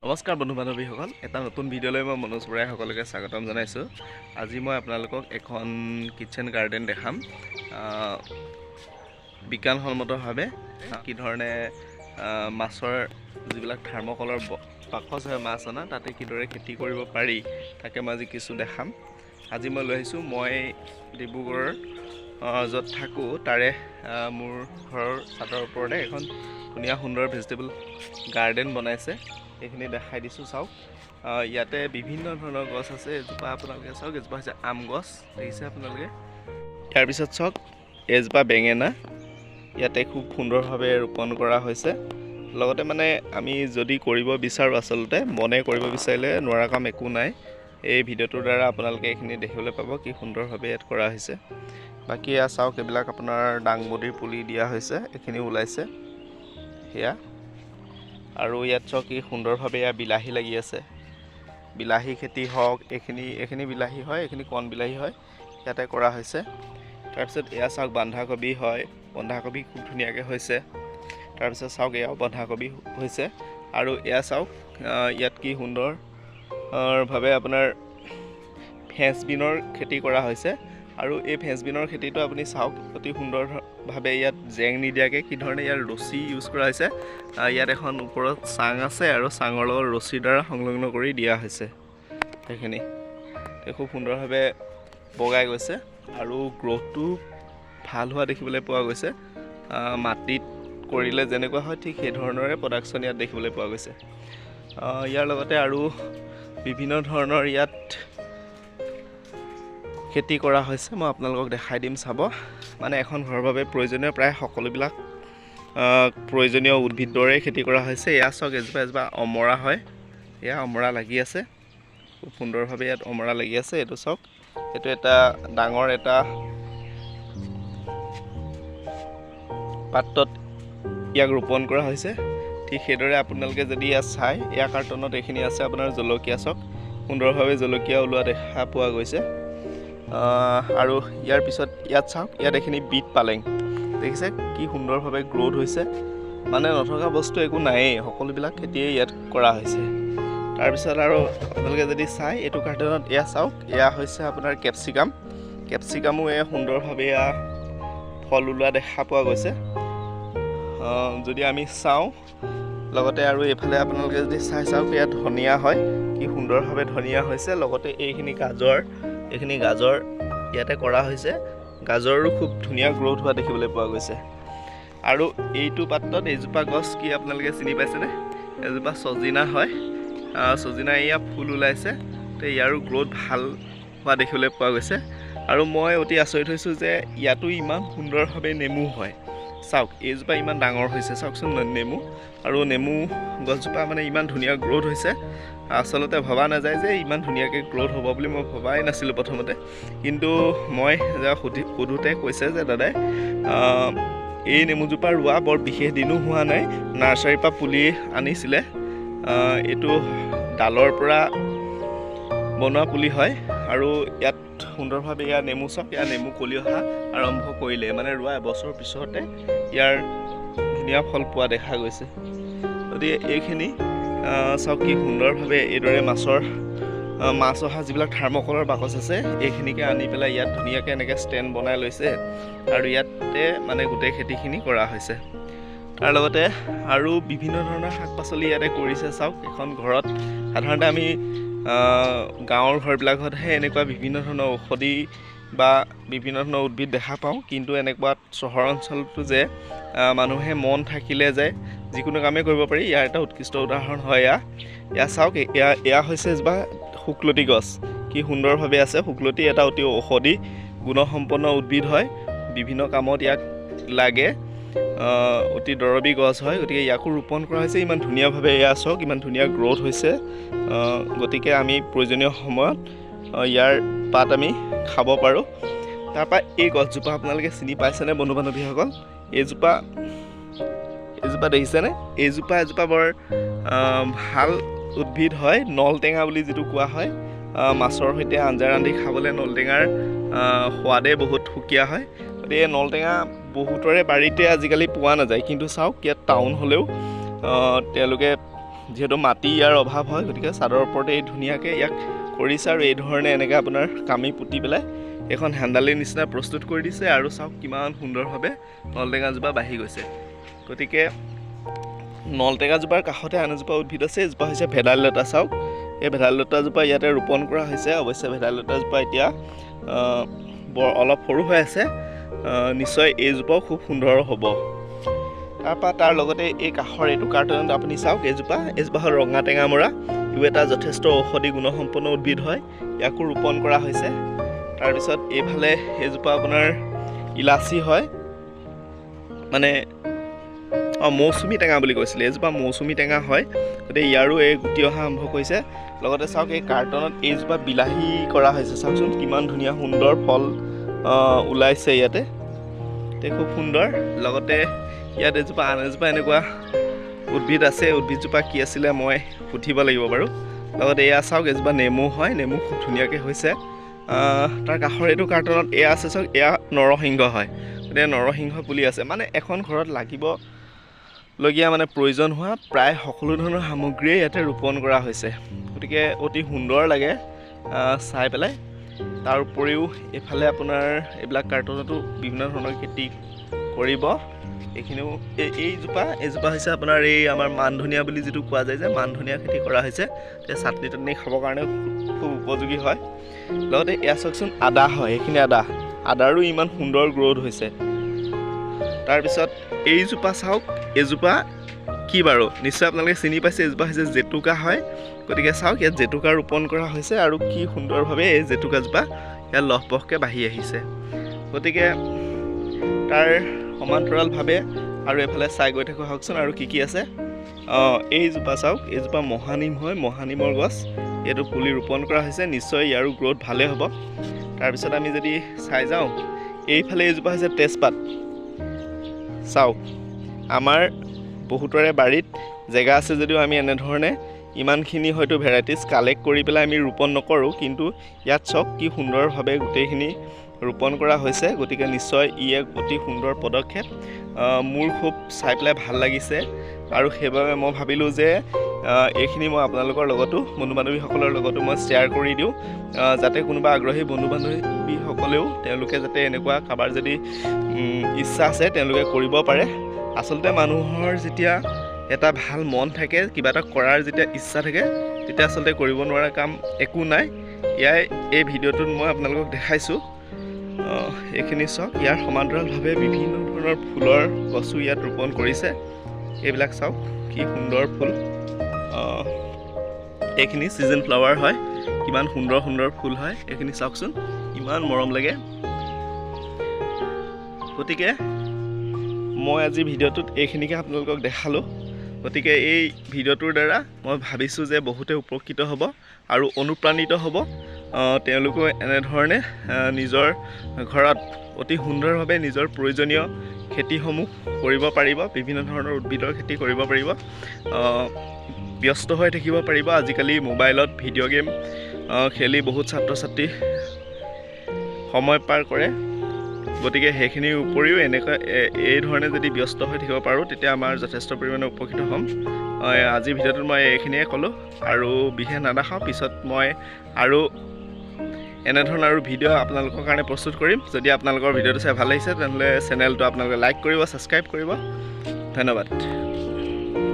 নমস্কাৰ বন্ধু বান্ধৱীসকল, এটা নতুন ভিডিঅ'লৈ মই মনোজ বৰাই সকলোকে স্বাগতম জনাইছোঁ। আজি মই আপোনালোকক এখন কিটচেন গাৰ্ডেন দেখাম। বিজ্ঞানসন্মতভাৱে কি ধৰণে মাছৰ যিবিলাক থাৰ্মকলৰ বাকচ হয় মাছ অনা, তাতে কিদৰে খেতি কৰিব পাৰি তাকে মই আজি কিছু দেখাম। আজি মই লৈ আহিছোঁ, মই ডিব্ৰুগড়ৰ য'ত থাকোঁ তাৰে মোৰ ঘৰৰ ছাদৰ ওপৰতে এখন ধুনীয়া সুন্দৰ ভেজিটেবল গাৰ্ডেন বনাইছে। এইখিনি দেখাই দিছোঁ, চাওক। ইয়াতে বিভিন্ন ধৰণৰ গছ আছে। এজোপা আপোনালোকে চাওক, এজোপা হৈছে আম গছ, দেখিছে আপোনালোকে। ইয়াৰ পিছত চাওক, এজোপা বেঙেনা ইয়াতে খুব সুন্দৰভাৱে ৰোপণ কৰা হৈছে। লগতে মানে আমি যদি কৰিব বিচাৰোঁ, আচলতে মনে কৰিব বিচাৰিলে নোৱাৰা কাম একো নাই। এই ভিডিঅ'টোৰ দ্বাৰা আপোনালোকে এইখিনি দেখিবলৈ পাব কি সুন্দৰভাৱে ইয়াত কৰা হৈছে। বাকী এয়া চাওক, এইবিলাক আপোনাৰ দাংবডিৰ পুলি দিয়া হৈছে, এইখিনি ওলাইছে সেয়া। আৰু ইয়াত চাওক কি সুন্দৰভাৱে এয়া বিলাহী লাগি আছে। বিলাহী খেতি হওক, এইখিনি বিলাহী হয়, এইখিনি কণ বিলাহী হয়, ইয়াতে কৰা হৈছে। তাৰপিছত এয়া চাওক বন্ধাকবি হয়, বন্ধাকবি খুব ধুনীয়াকৈ হৈছে। তাৰপিছত চাওক এয়াও বন্ধাকবি হৈছে। আৰু এয়া চাওক ইয়াত কি সুন্দৰভাৱে আপোনাৰ ফ্ৰেঞ্চবিনৰ খেতি কৰা হৈছে। আৰু এই ফ্ৰেঞ্চবিনৰ খেতিটো আপুনি চাওক, অতি সুন্দৰভাৱে ইয়াত জেং নিদিয়াকৈ কি ধৰণে ইয়াৰ ৰছী ইউজ কৰা হৈছে। ইয়াত এখন ওপৰত চাং আছে আৰু চাঙৰ লগত ৰছীৰ দ্বাৰা সংলগ্ন কৰি দিয়া হৈছে। সেইখিনি খুব সুন্দৰভাৱে বগাই গৈছে আৰু গ্ৰ'থটো ভাল হোৱা দেখিবলৈ পোৱা গৈছে। মাটিত কৰিলে যেনেকুৱা হয় ঠিক সেই ধৰণৰে প্ৰডাকশ্যন ইয়াত দেখিবলৈ পোৱা গৈছে। ইয়াৰ লগতে আৰু বিভিন্ন ধৰণৰ ইয়াত খেতি কৰা হৈছে, মই আপোনালোকক দেখাই দিম, চাব। মানে এখন ঘৰৰ বাবে প্ৰয়োজনীয় প্ৰায় সকলোবিলাক প্ৰয়োজনীয় উদ্ভিদৰে খেতি কৰা হৈছে। এয়া চাওক, এজোপা অমৰা হয়, এয়া অমৰা লাগি আছে, খুব সুন্দৰভাৱে ইয়াত অমৰা লাগি আছে। এইটো চাওক, এইটো এটা ডাঙৰ এটা পাত্ৰত ইয়াক ৰোপণ কৰা হৈছে। ঠিক সেইদৰে আপোনালোকে যদি ইয়াত চাই, এয়া কাৰ্টনত এইখিনি আছে আপোনাৰ জলকীয়া, চাওক সুন্দৰভাৱে জলকীয়া ওলোৱা দেখা পোৱা গৈছে। আৰু ইয়াৰ পিছত ইয়াত চাওক, ইয়াত এইখিনি বিট পালেং, দেখিছে কি সুন্দৰভাৱে গ্ৰ'থ হৈছে। মানে নথকা বস্তু একো নায়েই, সকলোবিলাক খেতিয়ে ইয়াত কৰা হৈছে। তাৰপিছত আৰু আপোনালোকে যদি চাই এইটো কাৰ্টনত, এয়া চাওক, এয়া হৈছে আপোনাৰ কেপচিকামো এয়া সুন্দৰভাৱে এয়া ফল ওলোৱা দেখা পোৱা গৈছে। যদি আমি চাওঁ, লগতে আৰু এইফালে আপোনালোকে যদি চাওক, ইয়াত ধনিয়া হয়, কি সুন্দৰভাৱে ধনিয়া হৈছে। লগতে এইখিনি গাজৰ ইয়াতে কৰা হৈছে। গাজৰো খুব ধুনীয়া গ্ৰ'থ হোৱা দেখিবলৈ পোৱা গৈছে। আৰু এইটো পাত্ৰত এজোপা গছ কি আপোনালোকে চিনি পাইছেনে? এজোপা ছজিনা হয়। ছজিনা এয়া ফুল ওলাইছে, তো ইয়াৰো গ্ৰ'থ ভাল হোৱা দেখিবলৈ পোৱা গৈছে। আৰু মই অতি আচৰিত হৈছোঁ যে ইয়াতো ইমান সুন্দৰভাৱে নেমু হয়। চাওক, এইজোপা ইমান ডাঙৰ হৈছে, চাওকচোন নেমু। আৰু নেমু গছজোপা মানে ইমান ধুনীয়া গ্ৰ'থ হৈছে। আচলতে ভবা নাযায় যে ইমান ধুনীয়াকৈ গ্ৰ'থ হ'ব বুলি, মই ভবাই নাছিলোঁ প্ৰথমতে। কিন্তু মই সোধোতে কৈছে যে দাদাই এই নেমুজোপা ৰোৱা বৰ বিশেষ দিনো হোৱা নাই, নাৰ্চাৰীৰ পৰা পুলি আনিছিলে। এইটো ডালৰ পৰা বনোৱা পুলি হয়। আৰু ইয়াত সুন্দৰভাৱে ইয়াৰ নেমু চাওক, ইয়াৰ নেমু কলি অহা আৰম্ভ কৰিলে, মানে ৰোৱা এবছৰৰ পিছতে ইয়াৰ ধুনীয়া ফল পোৱা দেখা গৈছে। গতিকে এইখিনি চাওক কি সুন্দৰভাৱে এইদৰে মাছ অহা যিবিলাক থাৰ্মকলৰ বাকচ আছে, এইখিনিকে আনি পেলাই ইয়াত ধুনীয়াকৈ এনেকৈ ষ্টেণ্ড বনাই লৈছে। আৰু ইয়াতে মানে গোটেই খেতিখিনি কৰা হৈছে। তাৰ লগতে আৰু বিভিন্ন ধৰণৰ শাক পাচলি ইয়াতে কৰিছে। চাওক, এখন ঘৰত সাধাৰণতে আমি গাঁৱৰ ঘৰবিলাকতহে এনেকুৱা বিভিন্ন ধৰণৰ ঔষধি বা বিভিন্ন ধৰণৰ উদ্ভিদ দেখা পাওঁ। কিন্তু এনেকুৱা চহৰ অঞ্চলতো যে মানুহে মন থাকিলে যে যিকোনো কামেই কৰিব পাৰি, ইয়াৰ এটা উৎকৃষ্ট উদাহৰণ হয় এয়া চাওক, এয়া হৈছে এজোপা শুকলতি গছ, কি সুন্দৰভাৱে আছে। শুকলতি এটা অতি ঔষধি গুণসম্পন্ন উদ্ভিদ হয়, বিভিন্ন কামত ইয়াক লাগে, অতি দৰৱী গছ হয়। গতিকে ইয়াকো ৰোপণ কৰা হৈছে ইমান ধুনীয়াভাৱে। এয়া চাওক, ইমান ধুনীয়া গ্ৰ'থ হৈছে। গতিকে আমি প্ৰয়োজনীয় সময়ত ইয়াৰ পাত আমি খাব পাৰোঁ। তাৰপৰা এই গছজোপা আপোনালোকে চিনি পাইছেনে বন্ধু বান্ধৱীসকল? এইজোপা দেখিছেনে? এজোপা বৰ ভাল উদ্ভিদ হয়, নলটেঙা বুলি যিটো কোৱা হয়। মাছৰ সৈতে আঞ্জা ৰান্ধি খাবলৈ নলটেঙাৰ সোৱাদেই বহুত সুকীয়া হয়। গতিকে নলটেঙা বহুতৰে বাৰীতে আজিকালি পোৱা নাযায়। কিন্তু চাওক, ইয়াত টাউন হ'লেও তেওঁলোকে যিহেতু মাটি ইয়াৰ অভাৱ হয় গতিকে চাদৰ ওপৰতে এই ধুনীয়াকৈ ইয়াক কৰিছে আৰু এই ধৰণে এনেকৈ আপোনাৰ কামি পুতি পেলাই এখন হেণ্ডালিৰ নিচিনা প্ৰস্তুত কৰি দিছে আৰু চাওক কিমান সুন্দৰভাৱে নলটেঙাজোপা বাঢ়ি গৈছে। গতিকে নলটেঙাজোপাৰ কাষতে আন এজোপা উদ্ভিদ আছে, এজোপা হৈছে ভেদাইলতা। চাওক এই ভেদাইলতাজোপা ইয়াতে ৰোপণ কৰা হৈছে। অৱশ্যে ভেদাইলতাজোপা এতিয়া বৰ অলপ সৰু হৈ আছে, নিশ্চয় এইজোপাও খুব সুন্দৰ হ'ব। তাৰপৰা তাৰ লগতে এই কাষৰ এইটো কাৰ্টনত আপুনি চাওক এইজোপা হ'ল ৰঙা টেঙামৰা। ইও এটা যথেষ্ট ঔষধি গুণসম্পন্ন উদ্ভিদ হয়, ইয়াকো ৰোপণ কৰা হৈছে। তাৰপিছত এইফালে এইজোপা আপোনাৰ ইলাচি হয়, মানে মৌচুমী টেঙা বুলি কৈছিলে, এইজোপা মৌচুমী টেঙা হয়। গতিকে ইয়াৰো এই গুটি অহা আৰম্ভ কৰিছে। লগতে চাওক এই কাৰ্টনত এইজোপা বিলাহী কৰা হৈছে, চাওকচোন কিমান ধুনীয়া সুন্দৰ ফল ওলাইছে ইয়াতে, খুব সুন্দৰ। লগতে ইয়াত এজোপা আন এজোপা এনেকুৱা উদ্ভিদ আছে, উদ্ভিদজোপা কি আছিলে মই সুধিব লাগিব বাৰু। লগতে এয়া চাওক এজোপা নেমু হয়, নেমু খুব ধুনীয়াকৈ হৈছে। তাৰ কাষৰ এইটো কাৰ্টনত এয়া আছে চাওক, এয়া নৰসিংহ হয়। গতিকে নৰসিংহ পুলি আছে, মানে এখন ঘৰত লাগিবলগীয়া মানে প্ৰয়োজন হোৱা প্ৰায় সকলো ধৰণৰ সামগ্ৰীয়ে ইয়াতে ৰোপণ কৰা হৈছে। গতিকে অতি সুন্দৰ লাগে চাই পেলাই। তাৰ উপৰিও এইফালে আপোনাৰ এইবিলাক কাৰ্টনতো বিভিন্ন ধৰণৰ খেতি কৰিব। এইখিনিও এইজোপা হৈছে আপোনাৰ এই আমাৰ মান ধনিয়া বুলি যিটো কোৱা যায় যে মান ধনিয়া খেতি কৰা হৈছে, চাটনি টাটনি খাবৰ কাৰণে খুব উপযোগী হয়। লগতে এয়া চাওকচোন আদা হয়, এইখিনি আদাৰো ইমান সুন্দৰ গ্ৰ'থ হৈছে। তাৰপিছত এইজোপা চাওক, এইজোপা কি বাৰু নিশ্চয় আপোনালোকে চিনি পাইছে, এইজোপা হৈছে জেতুকা হয়। গতিকে চাওক ইয়াত জেতুকা ৰোপণ কৰা হৈছে আৰু কি সুন্দৰভাৱে এই জেতুকাজোপা ইয়াত লহপহকৈ বাঢ়ি আহিছে। গতিকে তাৰ সমান্তৰালভাৱে আৰু এইফালে চাই গৈ থাকোঁ আহকচোন আৰু কি আছে। এইজোপা চাওক, এইজোপা মহানিম হয়, মহানিমৰ গছ। এইটো পুলি ৰোপণ কৰা হৈছে, নিশ্চয় ইয়াৰো গ্ৰ'থ ভালে হ'ব। তাৰপিছত আমি যদি চাই যাওঁ এইফালে এইজোপা হৈছে তেজপাত। চাওক আমাৰ বহুতৰে বাৰীত জেগা আছে যদিও আমি এনেধৰণে ইমানখিনি হয়তো ভেৰাইটিজ কালেক্ট কৰি পেলাই আমি ৰোপণ নকৰোঁ, কিন্তু ইয়াত চাওক কি সুন্দৰভাৱে গোটেইখিনি ৰোপণ কৰা হৈছে। গতিকে নিশ্চয় ই এক অতি সুন্দৰ পদক্ষেপ, মোৰ খুব চাই পেলাই ভাল লাগিছে। আৰু সেইবাবে মই ভাবিলোঁ যে এইখিনি মই আপোনালোকৰ লগতো বন্ধু বান্ধৱীসকলৰ লগতো মই শ্বেয়াৰ কৰি দিওঁ, যাতে কোনোবা আগ্ৰহী বন্ধু বান্ধৱীসকলেও তেওঁলোকে যাতে এনেকুৱা কাৰোবাৰ যদি ইচ্ছা আছে তেওঁলোকে কৰিব পাৰে। আচলতে মানুহৰ যেতিয়া এটা ভাল মন থাকে, কিবা এটা কৰাৰ যেতিয়া ইচ্ছা থাকে, তেতিয়া আচলতে কৰিব নোৱাৰা কাম একো নাই। এই ভিডিঅ'টোত মই আপোনালোকক দেখাইছোঁ। এইখিনি চাওক, ইয়াৰ সমান্তৰালভাৱে বিভিন্ন ধৰণৰ ফুলৰ গছো ইয়াত ৰোপণ কৰিছে। এইবিলাক চাওক কি সুন্দৰ ফুল, এইখিনি ছিজন ফ্লাৱাৰ হয়, কিমান সুন্দৰ সুন্দৰ ফুল হয়। এইখিনি চাওকচোন ইমান মৰম লাগে। গতিকে মই আজি ভিডিঅ'টোত এইখিনিকে আপোনালোকক দেখালোঁ। গতিকে এই ভিডিঅ'টোৰ দ্বাৰা মই ভাবিছোঁ যে বহুতে উপকৃত হ'ব আৰু অনুপ্ৰাণিত হ'ব। তেওঁলোকেও এনেধৰণে নিজৰ ঘৰত অতি সুন্দৰভাৱে নিজৰ প্ৰয়োজনীয় খেতিসমূহ কৰিব পাৰিব, বিভিন্ন ধৰণৰ উদ্ভিদৰ খেতি কৰিব পাৰিব, ব্যস্ত হৈ থাকিব পাৰিব। আজিকালি মোবাইলত ভিডিঅ' গেম খেলি বহুত ছাত্ৰ ছাত্ৰী সময় পাৰ কৰে। গতিকে সেইখিনিৰ উপৰিও এই ধৰণে যদি ব্যস্ত হৈ থাকিব পাৰোঁ তেতিয়া আমাৰ যথেষ্ট পৰিমাণে উপকৃত হ'ম। আজিৰ ভিডিঅ'টোত মই এইখিনিয়ে ক'লোঁ আৰু বিশেষ নাৰাখাওঁ, পিছত মই আৰু এনেধৰণৰ আৰু ভিডিঅ' আপোনালোকৰ কাৰণে প্ৰস্তুত কৰিম। যদি আপোনালোকৰ ভিডিঅ'টো চাই ভাল লাগিছে তেনেহ'লে চেনেলটো আপোনালোকে লাইক কৰিব, ছাবস্ক্ৰাইব কৰিব। ধন্যবাদ।